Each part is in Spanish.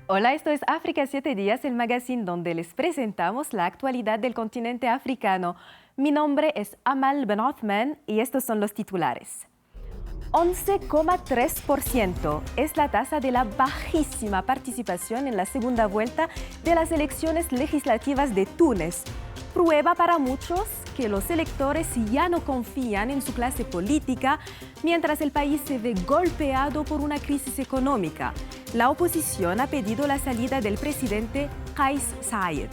Hola, esto es África 7 días, el magazine donde les presentamos la actualidad del continente africano. Mi nombre es Amal Ben Othman y estos son los titulares. 11,3% es la tasa de la bajísima participación en la segunda vuelta de las elecciones legislativas de Túnez. Prueba para muchos que los electores ya no confían en su clase política mientras el país se ve golpeado por una crisis económica. La oposición ha pedido la salida del presidente Kais Saied.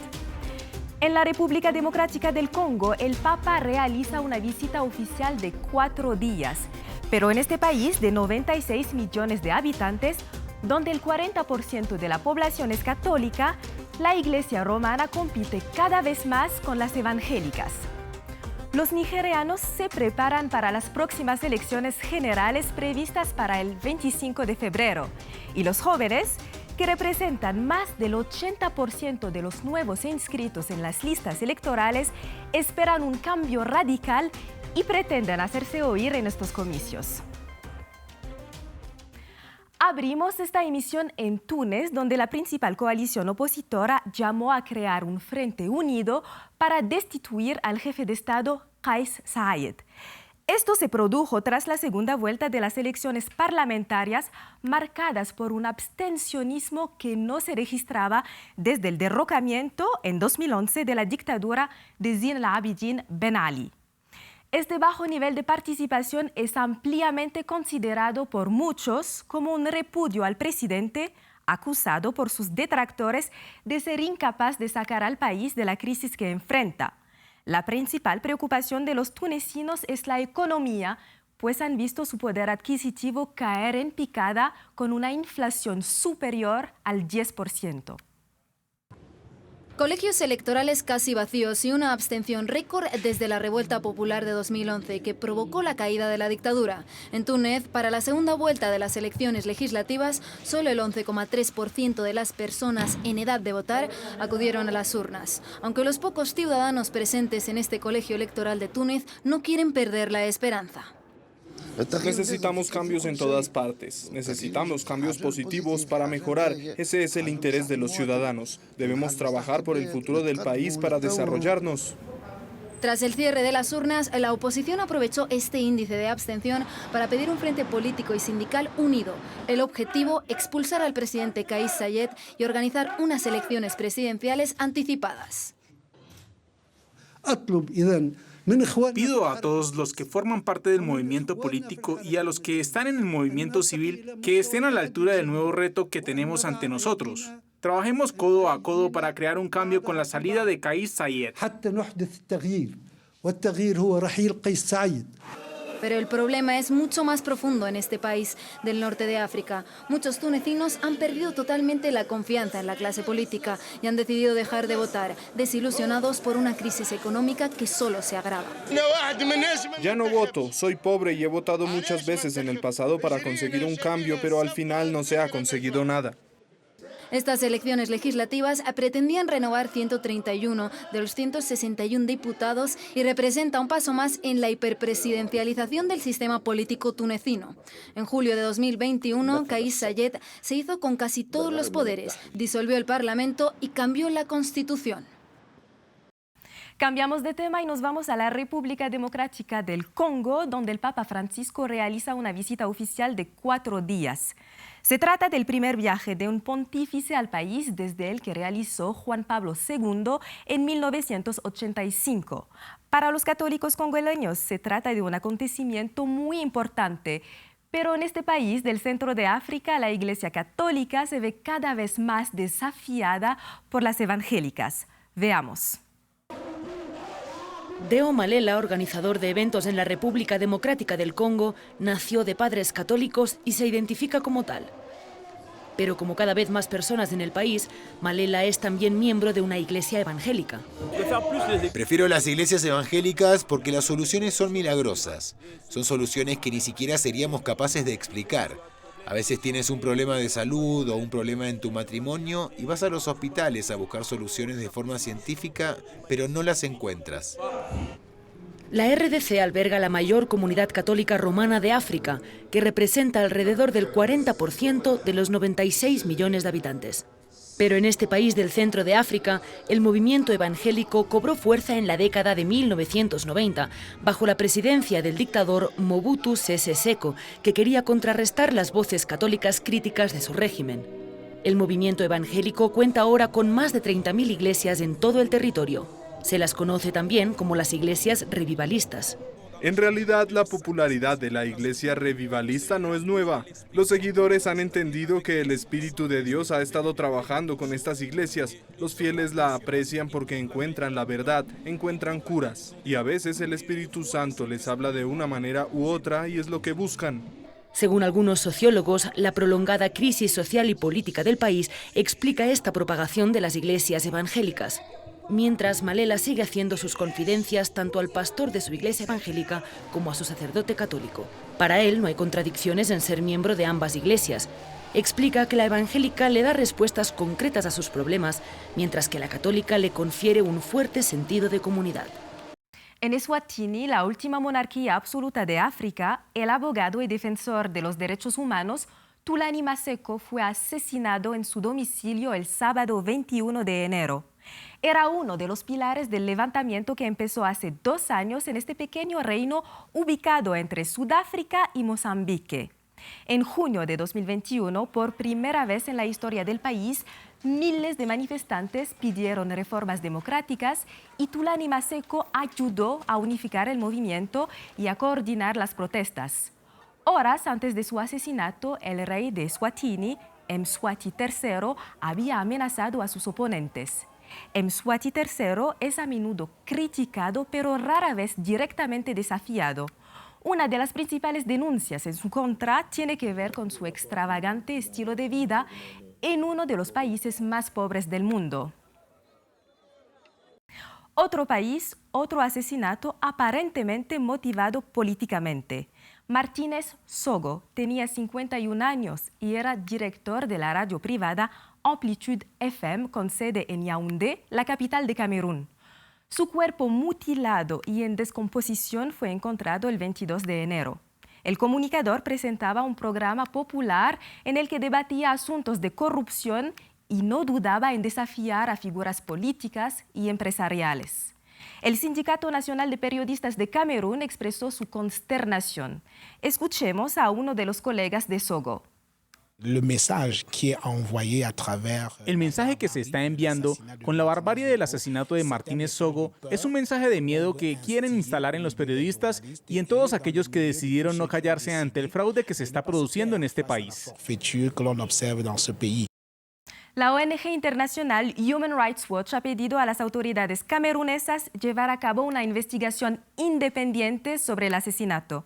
En la República Democrática del Congo, el Papa realiza una visita oficial de 4 días. Pero en este país de 96 millones de habitantes, donde el 40% de la población es católica, la Iglesia romana compite cada vez más con las evangélicas. Los nigerianos se preparan para las próximas elecciones generales previstas para el 25 de febrero. Y los jóvenes, que representan más del 80% de los nuevos inscritos en las listas electorales, esperan un cambio radical y pretenden hacerse oír en estos comicios. Abrimos esta emisión en Túnez, donde la principal coalición opositora llamó a crear un frente unido para destituir al jefe de Estado, Kais Saied. Esto se produjo tras la segunda vuelta de las elecciones parlamentarias, marcadas por un abstencionismo que no se registraba desde el derrocamiento en 2011 de la dictadura de Zine el-Abidine Ben Ali. Este bajo nivel de participación es ampliamente considerado por muchos como un repudio al presidente, acusado por sus detractores de ser incapaz de sacar al país de la crisis que enfrenta. La principal preocupación de los tunecinos es la economía, pues han visto su poder adquisitivo caer en picada con una inflación superior al 10%. Colegios electorales casi vacíos y una abstención récord desde la revuelta popular de 2011 que provocó la caída de la dictadura. En Túnez, para la segunda vuelta de las elecciones legislativas, solo el 11,3% de las personas en edad de votar acudieron a las urnas. Aunque los pocos ciudadanos presentes en este colegio electoral de Túnez no quieren perder la esperanza. Necesitamos cambios en todas partes. Necesitamos cambios positivos para mejorar. Ese es el interés de los ciudadanos. Debemos trabajar por el futuro del país para desarrollarnos. Tras el cierre de las urnas, la oposición aprovechó este índice de abstención para pedir un frente político y sindical unido. El objetivo, expulsar al presidente Kais Saied y organizar unas elecciones presidenciales anticipadas. Pido a todos los que forman parte del movimiento político y a los que están en el movimiento civil que estén a la altura del nuevo reto que tenemos ante nosotros. Trabajemos codo a codo para crear un cambio con la salida de Kais Saied. Pero el problema es mucho más profundo en este país del norte de África. Muchos tunecinos han perdido totalmente la confianza en la clase política y han decidido dejar de votar, desilusionados por una crisis económica que solo se agrava. Ya no voto, soy pobre y he votado muchas veces en el pasado para conseguir un cambio, pero al final no se ha conseguido nada. Estas elecciones legislativas pretendían renovar 131 de los 161 diputados y representa un paso más en la hiperpresidencialización del sistema político tunecino. En julio de 2021, Kais Saied se hizo con casi todos los poderes, disolvió el Parlamento y cambió la Constitución. Cambiamos de tema y nos vamos a la República Democrática del Congo, donde el Papa Francisco realiza una visita oficial de 4 días. Se trata del primer viaje de un pontífice al país desde el que realizó Juan Pablo II en 1985. Para los católicos congoleños se trata de un acontecimiento muy importante, pero en este país del centro de África la Iglesia Católica se ve cada vez más desafiada por las evangélicas. Veamos. Deo Malela, organizador de eventos en la República Democrática del Congo, nació de padres católicos y se identifica como tal. Pero como cada vez más personas en el país, Malela es también miembro de una iglesia evangélica. Prefiero las iglesias evangélicas porque las soluciones son milagrosas. Son soluciones que ni siquiera seríamos capaces de explicar. A veces tienes un problema de salud o un problema en tu matrimonio y vas a los hospitales a buscar soluciones de forma científica, pero no las encuentras. La RDC alberga la mayor comunidad católica romana de África, que representa alrededor del 40% de los 96 millones de habitantes. Pero en este país del centro de África, el movimiento evangélico cobró fuerza en la década de 1990, bajo la presidencia del dictador Mobutu Sese Seko, que quería contrarrestar las voces católicas críticas de su régimen. El movimiento evangélico cuenta ahora con más de 30.000 iglesias en todo el territorio. Se las conoce también como las iglesias revivalistas. En realidad, la popularidad de la iglesia revivalista no es nueva. Los seguidores han entendido que el Espíritu de Dios ha estado trabajando con estas iglesias. Los fieles la aprecian porque encuentran la verdad, encuentran curas. Y a veces el Espíritu Santo les habla de una manera u otra y es lo que buscan. Según algunos sociólogos, la prolongada crisis social y política del país explica esta propagación de las iglesias evangélicas. Mientras, Malela sigue haciendo sus confidencias tanto al pastor de su iglesia evangélica como a su sacerdote católico. Para él no hay contradicciones en ser miembro de ambas iglesias. Explica que la evangélica le da respuestas concretas a sus problemas, mientras que la católica le confiere un fuerte sentido de comunidad. En Eswatini, la última monarquía absoluta de África, el abogado y defensor de los derechos humanos, Thulani Maseko, fue asesinado en su domicilio el sábado 21 de enero. Era uno de los pilares del levantamiento que empezó hace 2 años en este pequeño reino ubicado entre Sudáfrica y Mozambique. En junio de 2021, por primera vez en la historia del país, miles de manifestantes pidieron reformas democráticas y Thulani Maseko ayudó a unificar el movimiento y a coordinar las protestas. Horas antes de su asesinato, el rey de Eswatini, Mswati III, había amenazado a sus oponentes. Mswati III es a menudo criticado, pero rara vez directamente desafiado. Una de las principales denuncias en su contra tiene que ver con su extravagante estilo de vida en uno de los países más pobres del mundo. Otro país, otro asesinato aparentemente motivado políticamente. Martínez Sogo tenía 51 años y era director de la radio privada Amplitude FM con sede en Yaoundé, la capital de Camerún. Su cuerpo mutilado y en descomposición fue encontrado el 22 de enero. El comunicador presentaba un programa popular en el que debatía asuntos de corrupción y no dudaba en desafiar a figuras políticas y empresariales. El Sindicato Nacional de Periodistas de Camerún expresó su consternación. Escuchemos a uno de los colegas de Sogo. El mensaje que se está enviando con la barbarie del asesinato de Martínez Sogo es un mensaje de miedo que quieren instalar en los periodistas y en todos aquellos que decidieron no callarse ante el fraude que se está produciendo en este país. La ONG internacional Human Rights Watch ha pedido a las autoridades camerunesas llevar a cabo una investigación independiente sobre el asesinato.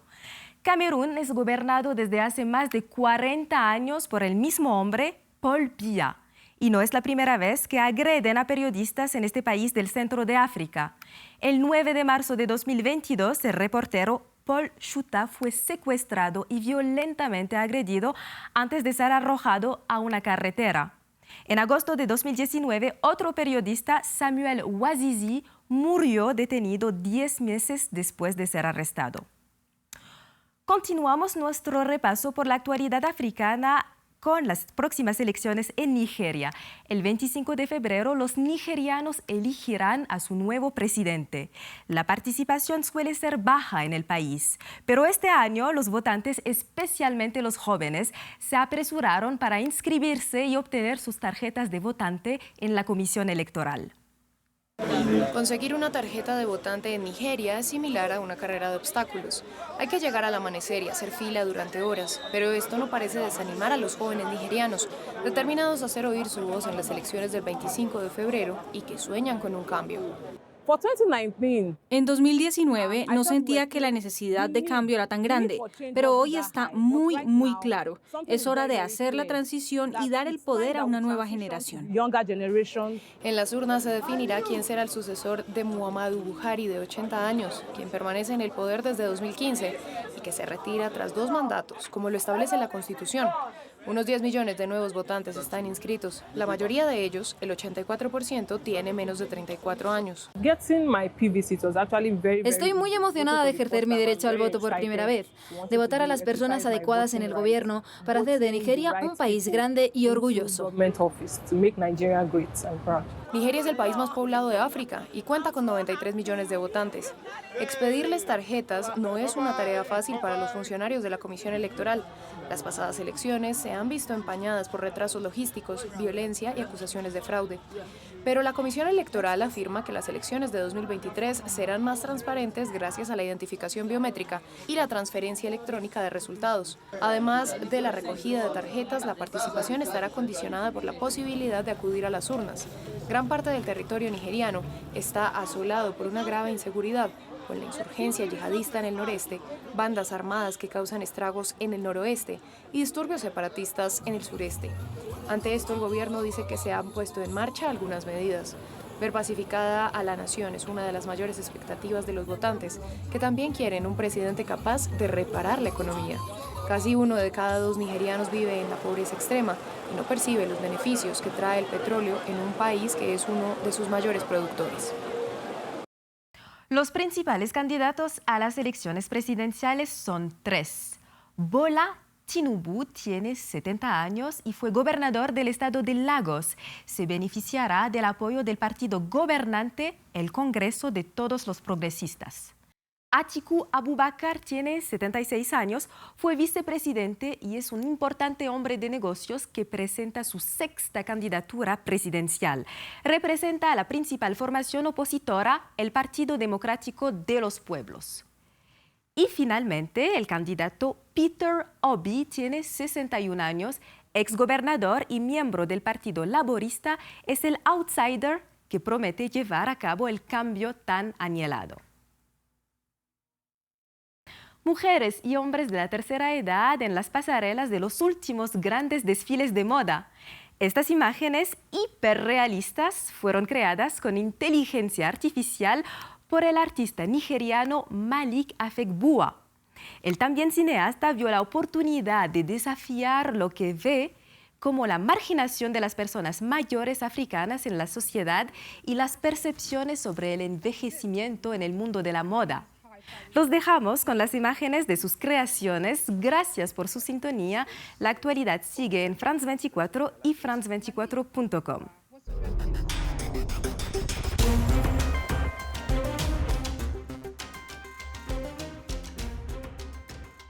Camerún es gobernado desde hace más de 40 años por el mismo hombre, Paul Biya. Y no es la primera vez que agreden a periodistas en este país del centro de África. El 9 de marzo de 2022, el reportero Paul Chuta fue secuestrado y violentamente agredido antes de ser arrojado a una carretera. En agosto de 2019, otro periodista, Samuel Wazizi, murió detenido 10 meses después de ser arrestado. Continuamos nuestro repaso por la actualidad africana con las próximas elecciones en Nigeria. El 25 de febrero, los nigerianos elegirán a su nuevo presidente. La participación suele ser baja en el país, pero este año los votantes, especialmente los jóvenes, se apresuraron para inscribirse y obtener sus tarjetas de votante en la comisión electoral. Conseguir una tarjeta de votante en Nigeria es similar a una carrera de obstáculos. Hay que llegar al amanecer y hacer fila durante horas, pero esto no parece desanimar a los jóvenes nigerianos, determinados a hacer oír su voz en las elecciones del 25 de febrero y que sueñan con un cambio. En 2019 no sentía que la necesidad de cambio era tan grande, pero hoy está muy claro. Es hora de hacer la transición y dar el poder a una nueva generación. En las urnas se definirá quién será el sucesor de Muhammadu Buhari, de 80 años, quien permanece en el poder desde 2015 y que se retira tras 2 mandatos, como lo establece la Constitución. Unos 10 millones de nuevos votantes están inscritos. La mayoría de ellos, el 84%, tiene menos de 34 años. Estoy muy emocionada de ejercer mi derecho al voto por primera vez, de votar a las personas adecuadas en el gobierno para hacer de Nigeria un país grande y orgulloso. Nigeria es el país más poblado de África y cuenta con 93 millones de votantes. Expedirles tarjetas no es una tarea fácil para los funcionarios de la Comisión Electoral. Las pasadas elecciones se han visto empañadas por retrasos logísticos, violencia y acusaciones de fraude. Pero la Comisión Electoral afirma que las elecciones de 2023 serán más transparentes gracias a la identificación biométrica y la transferencia electrónica de resultados. Además de la recogida de tarjetas, la participación estará condicionada por la posibilidad de acudir a las urnas. Gran parte del territorio nigeriano está asolado por una grave inseguridad, con la insurgencia yihadista en el noreste, bandas armadas que causan estragos en el noroeste y disturbios separatistas en el sureste. Ante esto, el gobierno dice que se han puesto en marcha algunas medidas. Ver pacificada a la nación es una de las mayores expectativas de los votantes, que también quieren un presidente capaz de reparar la economía. Casi 1 de cada 2 nigerianos vive en la pobreza extrema y no percibe los beneficios que trae el petróleo en un país que es uno de sus mayores productores. Los principales candidatos a las elecciones presidenciales son 3. Bola Tinubu tiene 70 años y fue gobernador del estado de Lagos. Se beneficiará del apoyo del partido gobernante, el Congreso de Todos los Progresistas. Atiku Abubakar tiene 76 años, fue vicepresidente y es un importante hombre de negocios que presenta su 6ª candidatura presidencial. Representa a la principal formación opositora, el Partido Democrático de los Pueblos. Y finalmente, el candidato Peter Obi tiene 61 años, exgobernador y miembro del Partido Laborista, es el outsider que promete llevar a cabo el cambio tan anhelado. Mujeres y hombres de la tercera edad en las pasarelas de los últimos grandes desfiles de moda. Estas imágenes hiperrealistas fueron creadas con inteligencia artificial por el artista nigeriano Malik Afegbua. El también cineasta vio la oportunidad de desafiar lo que ve como la marginación de las personas mayores africanas en la sociedad y las percepciones sobre el envejecimiento en el mundo de la moda. Los dejamos con las imágenes de sus creaciones. Gracias por su sintonía. La actualidad sigue en France 24 y france24.com.